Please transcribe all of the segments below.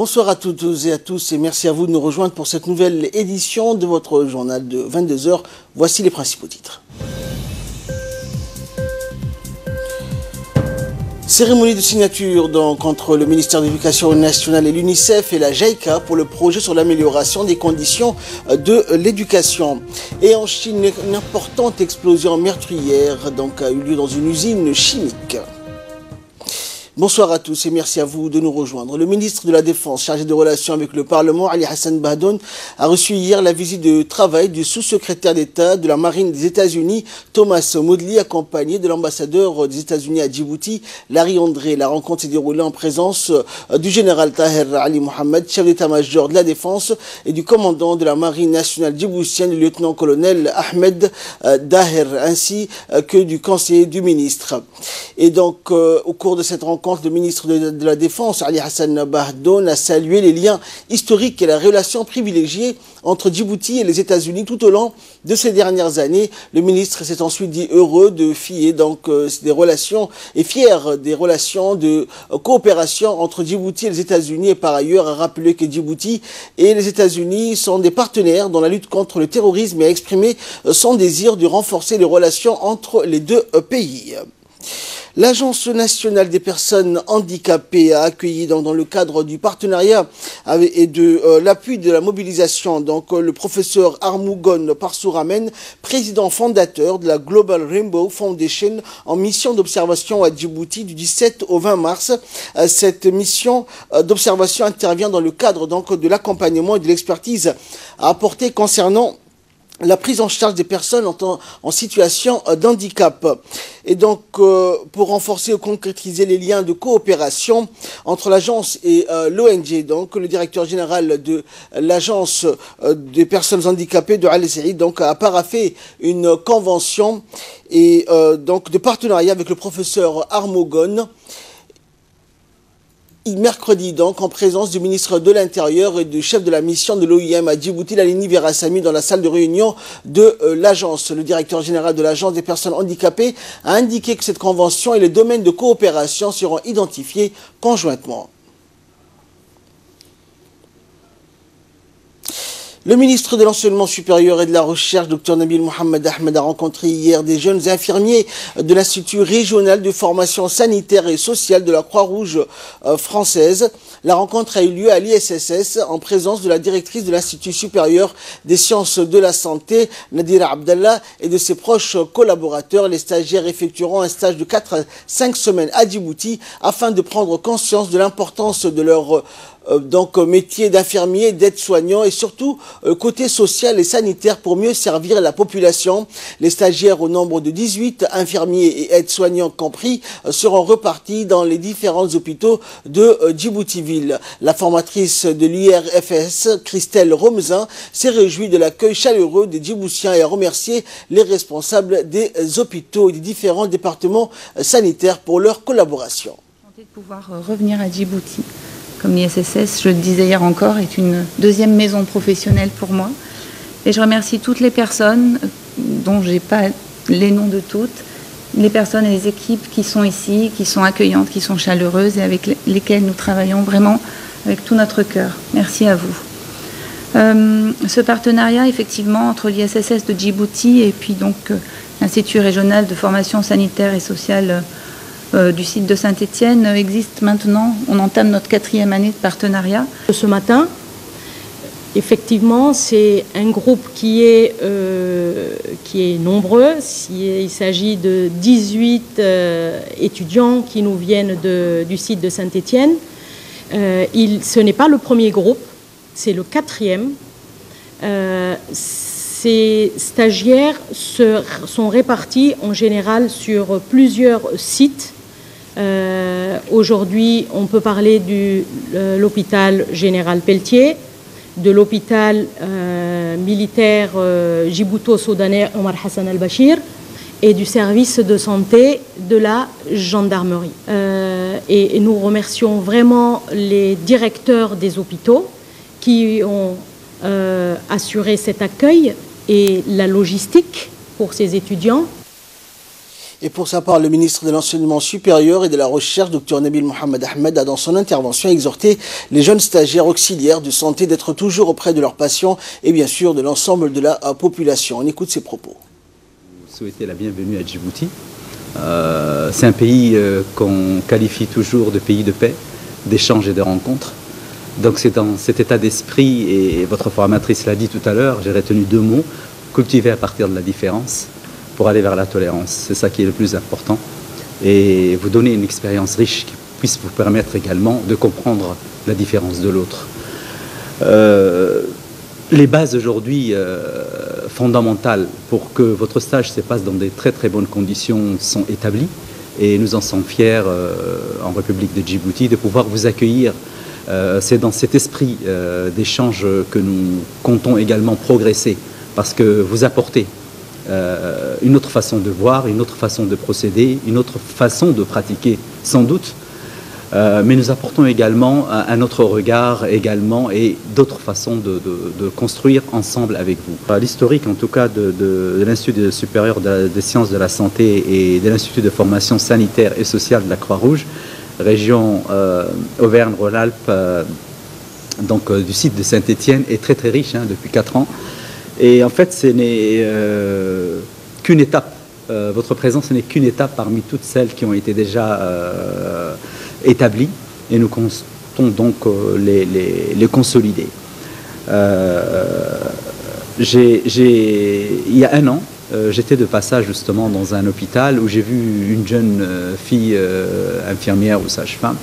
Bonsoir à toutes et à tous et merci à vous de nous rejoindre pour cette nouvelle édition de votre journal de 22 h. Voici les principaux titres. Cérémonie de signature donc entre le ministère de l'Éducation nationale et l'UNICEF et la JICA pour le projet sur l'amélioration des conditions de l'éducation. Et en Chine, une importante explosion meurtrière donc, a eu lieu dans une usine chimique. Bonsoir à tous et merci à vous de nous rejoindre. Le ministre de la Défense chargé de relations avec le Parlement, Ali Hassan Bahdoun, a reçu hier la visite de travail du sous-secrétaire d'État de la Marine des États-Unis, Thomas Modly, accompagné de l'ambassadeur des États-Unis à Djibouti, Larry André. La rencontre s'est déroulée en présence du général Taher Ali Mohamed, chef d'état-major de la Défense, et du commandant de la Marine nationale djiboutienne, le lieutenant-colonel Ahmed Daher, ainsi que du conseiller du ministre. Et donc, au cours de cette rencontre, le ministre de la Défense, Ali Hassan Bahdoun, a salué les liens historiques et la relation privilégiée entre Djibouti et les États-Unis tout au long de ces dernières années. Le ministre s'est ensuite dit heureux de fier donc des relations et fier des relations de coopération entre Djibouti et les États-Unis, et par ailleurs a rappelé que Djibouti et les États-Unis sont des partenaires dans la lutte contre le terrorisme et a exprimé son désir de renforcer les relations entre les deux pays. L'Agence nationale des personnes handicapées a accueilli dans le cadre du partenariat et de l'appui de la mobilisation donc le professeur Armougon Parsouramen, président fondateur de la Global Rainbow Foundation en mission d'observation à Djibouti du 17 au 20 mars. Cette mission d'observation intervient dans le cadre donc de l'accompagnement et de l'expertise à apporter concernant la prise en charge des personnes en situation d'handicap. Et donc, pour renforcer ou concrétiser les liens de coopération entre l'agence et l'ONG, donc le directeur général de l'agence des personnes handicapées de Al-Saïd donc a paraphé une convention et donc de partenariat avec le professeur Armougon. Mercredi, donc, en présence du ministre de l'Intérieur et du chef de la mission de l'OIM à Djibouti, Lalini Verasamy, dans la salle de réunion de l'agence. Le directeur général de l'agence des personnes handicapées a indiqué que cette convention et les domaines de coopération seront identifiés conjointement. Le ministre de l'Enseignement supérieur et de la Recherche, Dr Nabil Mohamed Ahmed, a rencontré hier des jeunes infirmiers de l'Institut régional de formation sanitaire et sociale de la Croix-Rouge française. La rencontre a eu lieu à l'ISSS en présence de la directrice de l'Institut supérieur des sciences de la santé, Nadira Abdallah, et de ses proches collaborateurs. Les stagiaires effectueront un stage de 4 à 5 semaines à Djibouti afin de prendre conscience de l'importance de leur donc métier d'infirmier, d'aide-soignant et surtout côté social et sanitaire pour mieux servir la population. Les stagiaires au nombre de 18 infirmiers et aides-soignants compris seront repartis dans les différents hôpitaux de Djibouti-Ville. La formatrice de l'IRFS, Christelle Romezin, s'est réjouie de l'accueil chaleureux des Djiboutiens et a remercié les responsables des hôpitaux et des différents départements sanitaires pour leur collaboration. De pouvoir revenir à Djibouti. Comme l'ISSS, je le disais hier encore, est une deuxième maison professionnelle pour moi. Et je remercie toutes les personnes, dont je n'ai pas les noms de toutes, les personnes et les équipes qui sont ici, qui sont accueillantes, qui sont chaleureuses et avec lesquelles nous travaillons vraiment avec tout notre cœur. Merci à vous. Ce partenariat, effectivement, entre l'ISSS de Djibouti et puis donc l'Institut régional de formation sanitaire et sociale du site de Saint-Étienne existe maintenant. On entame notre 4e année de partenariat. Ce matin, effectivement, c'est un groupe qui est nombreux. Il s'agit de 18 étudiants qui nous viennent du site de Saint-Étienne. Ce n'est pas le premier groupe, c'est le 4e. Ces stagiaires sont répartis en général sur plusieurs sites. Aujourd'hui, on peut parler de l'hôpital général Pelletier, de l'hôpital militaire djibouto-soudanais Omar Hassan al-Bashir et du service de santé de la gendarmerie. Et nous remercions vraiment les directeurs des hôpitaux qui ont assuré cet accueil et la logistique pour ces étudiants. Et pour sa part, le ministre de l'Enseignement supérieur et de la Recherche, Dr Nabil Mohamed Ahmed, a dans son intervention exhorté les jeunes stagiaires auxiliaires de santé d'être toujours auprès de leurs patients et bien sûr de l'ensemble de la population. On écoute ses propos. Vous souhaitez la bienvenue à Djibouti. C'est un pays qu'on qualifie toujours de pays de paix, d'échanges et de rencontres. Donc c'est dans cet état d'esprit, et votre formatrice l'a dit tout à l'heure, j'ai retenu deux mots, cultiver à partir de la différence pour aller vers la tolérance. C'est ça qui est le plus important. Et vous donner une expérience riche qui puisse vous permettre également de comprendre la différence de l'autre. Les bases aujourd'hui fondamentales pour que votre stage se passe dans des très très bonnes conditions sont établies. Et nous en sommes fiers en République de Djibouti de pouvoir vous accueillir. C'est dans cet esprit d'échange que nous comptons également progresser, parce que vous apportez une autre façon de voir, une autre façon de procéder, une autre façon de pratiquer, sans doute, mais nous apportons également un autre regard également et d'autres façons de construire ensemble avec vous. L'historique, en tout cas, de l'Institut supérieur des sciences de la santé et de l'Institut de formation sanitaire et sociale de la Croix-Rouge, région Auvergne-Rhône-Alpes, donc du site de Saint-Étienne, est très très riche depuis 4 ans. Et en fait, ce n'est qu'une étape. Votre présence n'est qu'une étape parmi toutes celles qui ont été déjà établies. Et nous comptons donc les consolider. Il y a 1 an, j'étais de passage justement dans un hôpital où j'ai vu une jeune fille infirmière ou sage-femme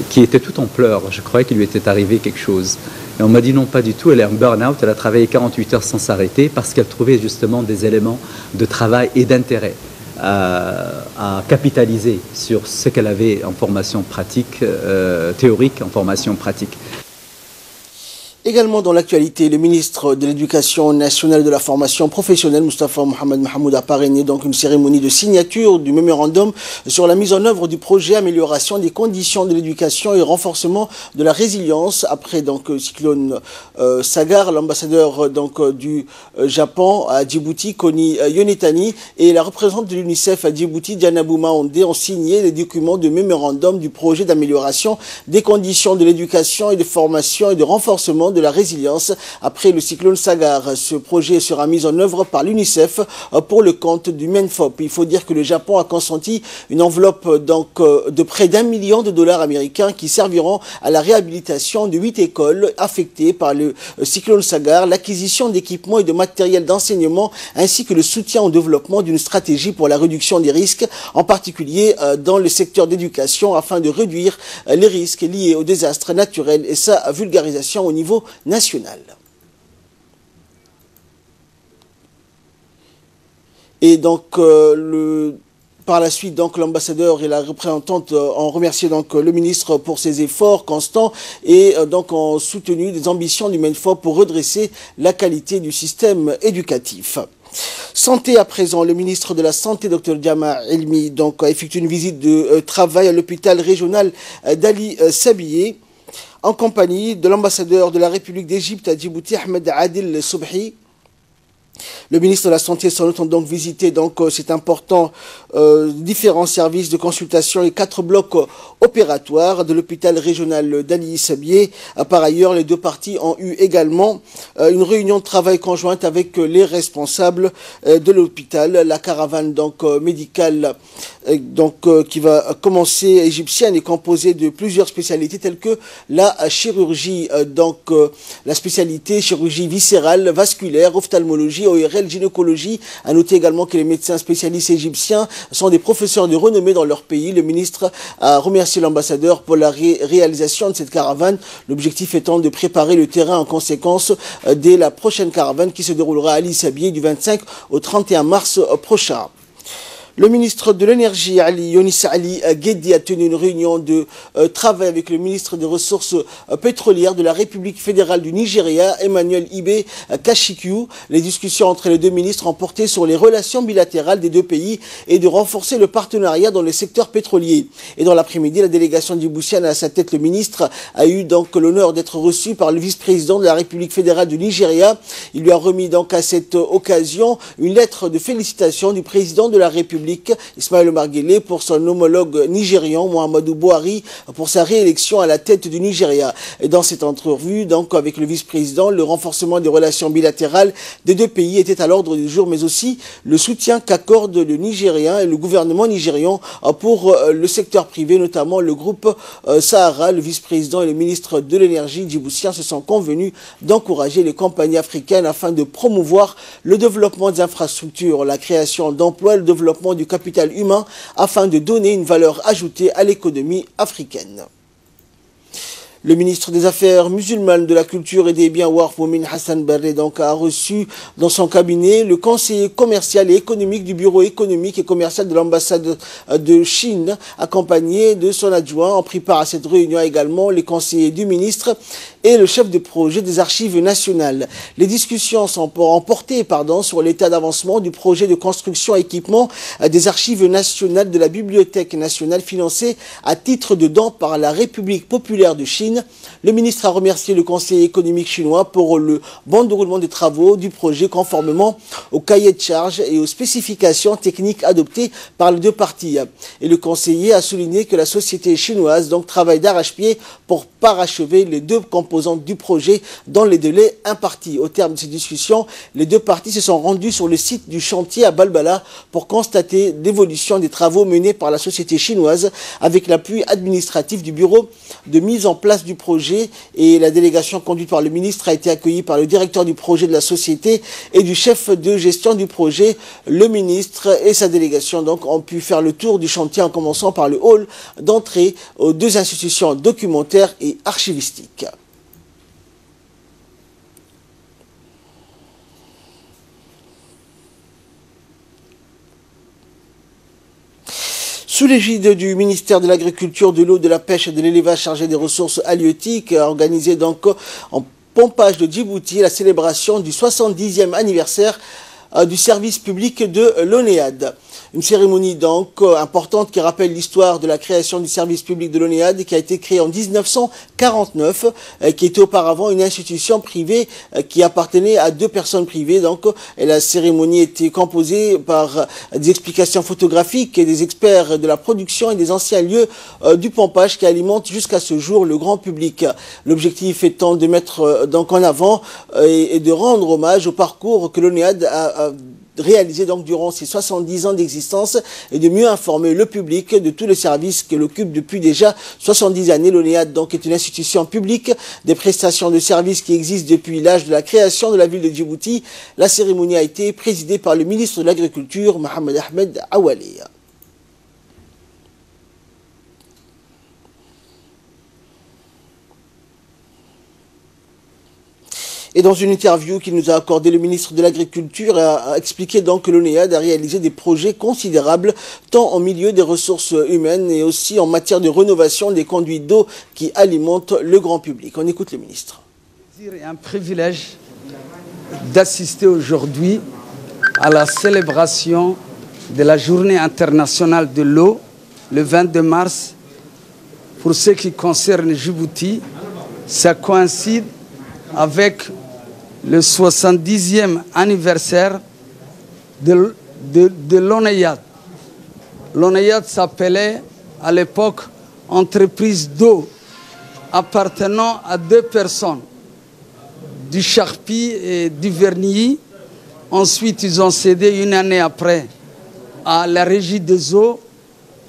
qui était toute en pleurs. Je croyais qu'il lui était arrivé quelque chose. Et on m'a dit non, pas du tout, elle est en burn-out, elle a travaillé 48 heures sans s'arrêter parce qu'elle trouvait justement des éléments de travail et d'intérêt à capitaliser sur ce qu'elle avait en formation pratique, théorique, en formation pratique. Également dans l'actualité, le ministre de l'Éducation nationale et de la formation professionnelle, Moustapha Mohamed Mahmoud, a parrainé donc une cérémonie de signature du mémorandum sur la mise en œuvre du projet amélioration des conditions de l'éducation et renforcement de la résilience après donc cyclone Sagar. L'ambassadeur donc du Japon à Djibouti, Koni Yonetani, et la représentante de l'UNICEF à Djibouti, Diana Bouma-Ondé, ont signé les documents de mémorandum du projet d'amélioration des conditions de l'éducation et de formation et de renforcement de la résilience après le cyclone Sagar. Ce projet sera mis en œuvre par l'UNICEF pour le compte du MENFOP. Il faut dire que le Japon a consenti une enveloppe donc de près d'1 million de dollars américains qui serviront à la réhabilitation de 8 écoles affectées par le cyclone Sagar, l'acquisition d'équipements et de matériel d'enseignement ainsi que le soutien au développement d'une stratégie pour la réduction des risques, en particulier dans le secteur d'éducation, afin de réduire les risques liés aux désastres naturels et sa vulgarisation au niveau national. Et donc par la suite, donc l'ambassadeur et la représentante ont remercié donc le ministre pour ses efforts constants et donc ont soutenu des ambitions du MENFOP pour redresser la qualité du système éducatif. Santé à présent, le ministre de la Santé, Dr Jama Elmi, donc a effectué une visite de travail à l'hôpital régional d'Ali Sabié, en compagnie de l'ambassadeur de la République d'Égypte à Djibouti, Ahmed Adil Soubhi. Le ministre de la Santé s'en ont donc visité cet important différents services de consultation et 4 blocs opératoires de l'hôpital régional d'Ali Sabié. Par ailleurs, les deux parties ont eu également une réunion de travail conjointe avec les responsables de l'hôpital. La caravane médicale qui va commencer égyptienne est composée de plusieurs spécialités telles que la chirurgie, la spécialité chirurgie viscérale, vasculaire, ophtalmologie, ORL, gynécologie. À noter également que les médecins spécialistes égyptiens sont des professeurs de renommée dans leur pays. Le ministre a remercié l'ambassadeur pour la réalisation de cette caravane, l'objectif étant de préparer le terrain en conséquence dès la prochaine caravane qui se déroulera à Ali Sabié du 25 au 31 mars prochain. Le ministre de l'Énergie, Yonis Ali Guedi, a tenu une réunion de travail avec le ministre des Ressources pétrolières de la République fédérale du Nigeria, Emmanuel Ibe Kashikiu. Les discussions entre les deux ministres ont porté sur les relations bilatérales des deux pays et de renforcer le partenariat dans le secteur pétrolier. Et dans l'après-midi, la délégation djiboutienne, à sa tête le ministre, a eu donc l'honneur d'être reçu par le vice-président de la République fédérale du Nigeria. Il lui a remis donc à cette occasion une lettre de félicitations du président de la République, Ismaël Omar Guelleh, pour son homologue nigérian, Muhammadu Buhari, pour sa réélection à la tête du Nigeria. Et dans cette entrevue, donc, avec le vice-président, le renforcement des relations bilatérales des deux pays était à l'ordre du jour, mais aussi le soutien qu'accorde le Nigérien et le gouvernement nigérian pour le secteur privé, notamment le groupe Sahara. Le vice-président et le ministre de l'Énergie djiboutien se sont convenus d'encourager les compagnies africaines afin de promouvoir le développement des infrastructures, la création d'emplois, le développement du capital humain afin de donner une valeur ajoutée à l'économie africaine. Le ministre des Affaires musulmanes, de la Culture et des Biens Waqf, Momin Hassan Barre, donc, a reçu dans son cabinet le conseiller commercial et économique du bureau économique et commercial de l'ambassade de Chine, accompagné de son adjoint. En pris part à cette réunion également les conseillers du ministre et le chef de projet des archives nationales. Les discussions ont porté sur l'état d'avancement du projet de construction et équipement des archives nationales de la Bibliothèque nationale financée à titre de don par la République populaire de Chine. Le ministre a remercié le conseiller économique chinois pour le bon déroulement des travaux du projet conformément au cahier de charges et aux spécifications techniques adoptées par les deux parties. Et le conseiller a souligné que la société chinoise donc travaille d'arrache-pied pour parachever les deux composantes du projet dans les délais impartis. Au terme de ces discussions, les deux parties se sont rendues sur le site du chantier à Balbala pour constater l'évolution des travaux menés par la société chinoise avec l'appui administratif du bureau de mise en place du projet. Et la délégation conduite par le ministre a été accueillie par le directeur du projet de la société et du chef de gestion du projet. Le ministre et sa délégation donc ont pu faire le tour du chantier en commençant par le hall d'entrée aux deux institutions documentaires et archivistiques. Sous l'égide du ministère de l'Agriculture, de l'eau, de la pêche et de l'élevage chargé des ressources halieutiques, organisé donc en Pompage de Djibouti la célébration du 70e anniversaire du service public de l'ONEAD. Une cérémonie donc importante qui rappelle l'histoire de la création du service public de l'ONEAD qui a été créé en 1949, qui était auparavant une institution privée qui appartenait à deux personnes privées. Donc, et la cérémonie était composée par des explications photographiques et des experts de la production et des anciens lieux du pompage qui alimentent jusqu'à ce jour le grand public. L'objectif étant de mettre donc en avant et de rendre hommage au parcours que l'ONEAD a réalisé donc durant ses 70 ans d'existence et de mieux informer le public de tous les services qu'elle occupe depuis déjà 70 années. L'ONEAD donc est une institution publique des prestations de services qui existe depuis l'âge de la création de la ville de Djibouti. La cérémonie a été présidée par le ministre de l'Agriculture, Mohamed Ahmed Awali. Et dans une interview qu'il nous a accordée, le ministre de l'Agriculture a expliqué donc que l'ONEAD a réalisé des projets considérables, tant en milieu des ressources humaines et aussi en matière de rénovation des conduits d'eau qui alimentent le grand public. On écoute le ministre. C'est un privilège d'assister aujourd'hui à la célébration de la Journée internationale de l'eau, le 22 mars. Pour ce qui concerne Djibouti, ça coïncide avec le 70e anniversaire de l'ONEAD. L'ONEAD s'appelait à l'époque Entreprise d'eau, appartenant à deux personnes, du Charpie et du Vernier. Ensuite, ils ont cédé une année après à la Régie des eaux.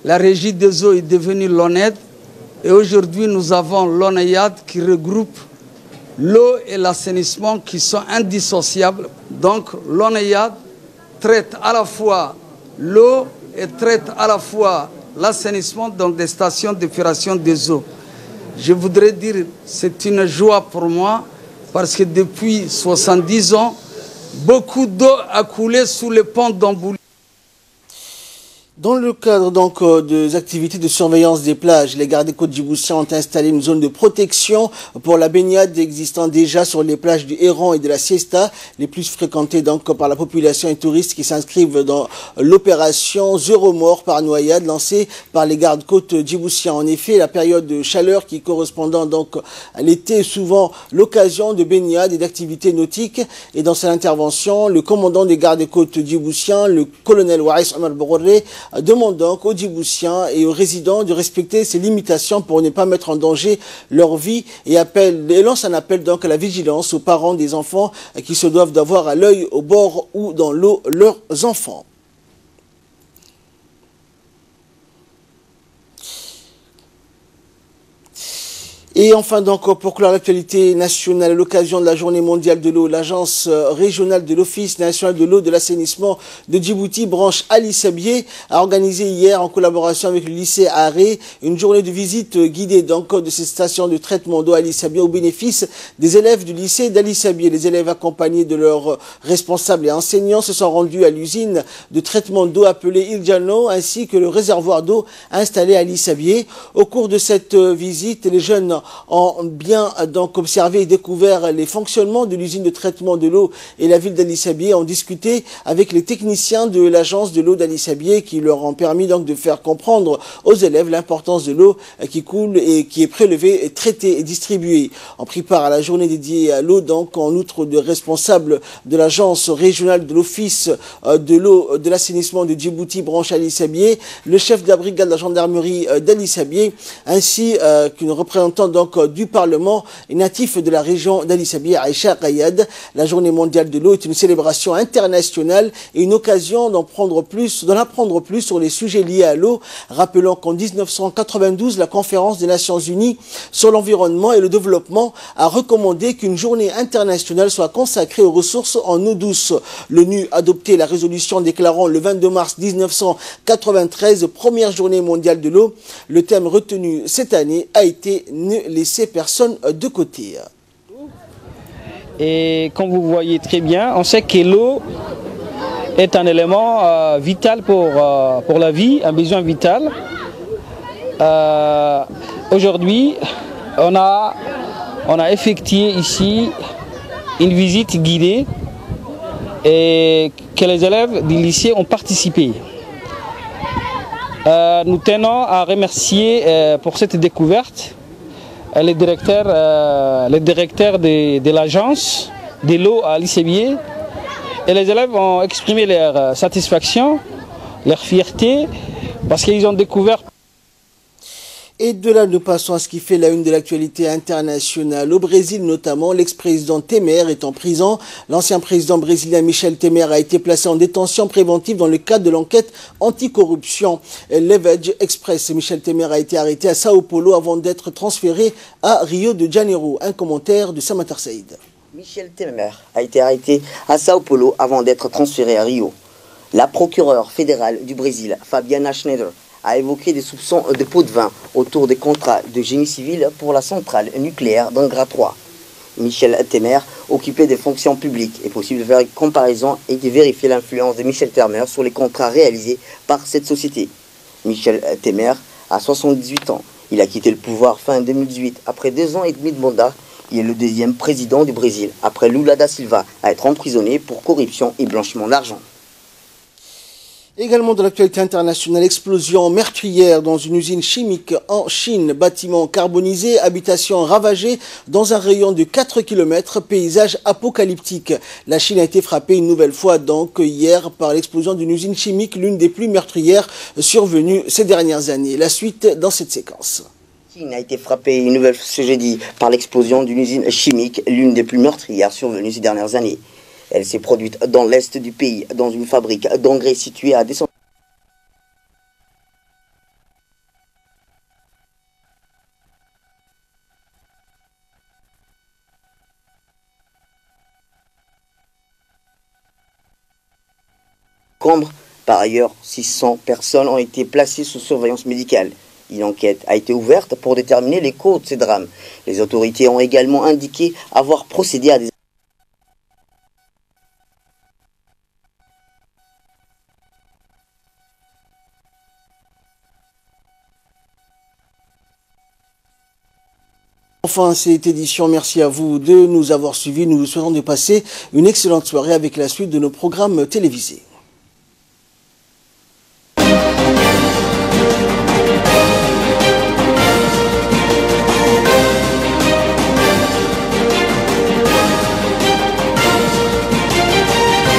La Régie des eaux est devenue l'ONEAD. Et aujourd'hui, nous avons l'ONEAD qui regroupe l'eau et l'assainissement qui sont indissociables. Donc l'ONEAD traite à la fois l'eau et traite à la fois l'assainissement dans des stations d'épuration des eaux. Je voudrais dire que c'est une joie pour moi parce que depuis 70 ans, beaucoup d'eau a coulé sous le pont d'Ambouli. Dans le cadre donc des activités de surveillance des plages, les gardes-côtes djiboutiens ont installé une zone de protection pour la baignade existant déjà sur les plages du Héron et de la Siesta, les plus fréquentées donc par la population et touristes qui s'inscrivent dans l'opération Zéro mort par noyade lancée par les gardes-côtes djiboutiens. En effet, la période de chaleur qui correspondant donc à l'été est souvent l'occasion de baignade et d'activités nautiques. Et dans cette intervention, le commandant des gardes-côtes djiboutiens, le colonel Waïs Omar Bourré, demande donc aux Djiboutiens et aux résidents de respecter ces limitations pour ne pas mettre en danger leur vie et lance un appel donc à la vigilance aux parents des enfants qui se doivent d'avoir à l'œil au bord ou dans l'eau leurs enfants. Et enfin donc, pour clore l'actualité nationale, à l'occasion de la journée mondiale de l'eau, l'agence régionale de l'Office national de l'eau de l'assainissement de Djibouti, branche Ali Sabié, a organisé hier, en collaboration avec le lycée Aré, une journée de visite guidée donc de ces stations de traitement d'eau Ali Sabié au bénéfice des élèves du lycée d'Ali Sabié. Les élèves accompagnés de leurs responsables et enseignants se sont rendus à l'usine de traitement d'eau appelée Iljano, ainsi que le réservoir d'eau installé à Ali Sabié. Au cours de cette visite, les jeunes ont bien donc observé et découvert les fonctionnements de l'usine de traitement de l'eau et la ville d'Ali Sabié ont discuté avec les techniciens de l'agence de l'eau d'Ali Sabié qui leur ont permis donc de faire comprendre aux élèves l'importance de l'eau qui coule et qui est prélevée, traitée et distribuée. On prit part à la journée dédiée à l'eau donc en outre de responsables de l'agence régionale de l'Office de l'eau de l'assainissement de Djibouti, branche Ali Sabié, le chef de la brigade de la gendarmerie d'Ali Sabié, ainsi qu'une représentante donc du Parlement natif de la région d'Ali Sabié, Aïcha Kayad. La journée mondiale de l'eau est une célébration internationale et une occasion d'en apprendre plus sur les sujets liés à l'eau. Rappelons qu'en 1992, la conférence des Nations Unies sur l'environnement et le développement a recommandé qu'une journée internationale soit consacrée aux ressources en eau douce. L'ONU a adopté la résolution déclarant le 22 mars 1993 première journée mondiale de l'eau. Le thème retenu cette année a été « Ne laisser personne de côté ». Et comme vous voyez très bien, on sait que l'eau est un élément vital pour la vie, un besoin vital. Aujourd'hui, on a effectué ici une visite guidée et que les élèves du lycée ont participé. Nous tenons à remercier pour cette découverte les directeurs de l'agence de l'eau à Ali Sabié. Et les élèves ont exprimé leur satisfaction, leur fierté, parce qu'ils ont découvert. Et de là, nous passons à ce qui fait la une de l'actualité internationale. Au Brésil notamment, l'ex-président Temer est en prison. L'ancien président brésilien Michel Temer a été placé en détention préventive dans le cadre de l'enquête anticorruption. L'Evege Express, Michel Temer a été arrêté à Sao Paulo avant d'être transféré à Rio de Janeiro. Un commentaire de Samatar Saïd. Michel Temer a été arrêté à Sao Paulo avant d'être transféré à Rio. La procureure fédérale du Brésil, Fabiana Schneider, a évoqué des soupçons de pots de vin autour des contrats de génie civil pour la centrale nucléaire d'Angra 3. Michel Temer occupait des fonctions publiques. Il est possible de faire une comparaison et de vérifier l'influence de Michel Temer sur les contrats réalisés par cette société. Michel Temer a 78 ans. Il a quitté le pouvoir fin 2018 après 2 ans et demi de mandat. Il est le 2e président du Brésil après Lula da Silva à être emprisonné pour corruption et blanchiment d'argent. Également de l'actualité internationale, explosion meurtrière dans une usine chimique en Chine, bâtiment carbonisé, habitation ravagée dans un rayon de 4 km, paysage apocalyptique. La Chine a été frappée une nouvelle fois donc hier par l'explosion d'une usine chimique, l'une des plus meurtrières survenues ces dernières années. La suite dans cette séquence. La Chine a été frappée une nouvelle fois ce jeudi par l'explosion d'une usine chimique, l'une des plus meurtrières survenues ces dernières années. Elle s'est produite dans l'est du pays, dans une fabrique d'engrais située à des centaines. Par ailleurs, 600 personnes ont été placées sous surveillance médicale. Une enquête a été ouverte pour déterminer les causes de ces drames. Les autorités ont également indiqué avoir procédé à des Enfin, cette édition, merci à vous de nous avoir suivis. Nous vous souhaitons de passer une excellente soirée avec la suite de nos programmes télévisés.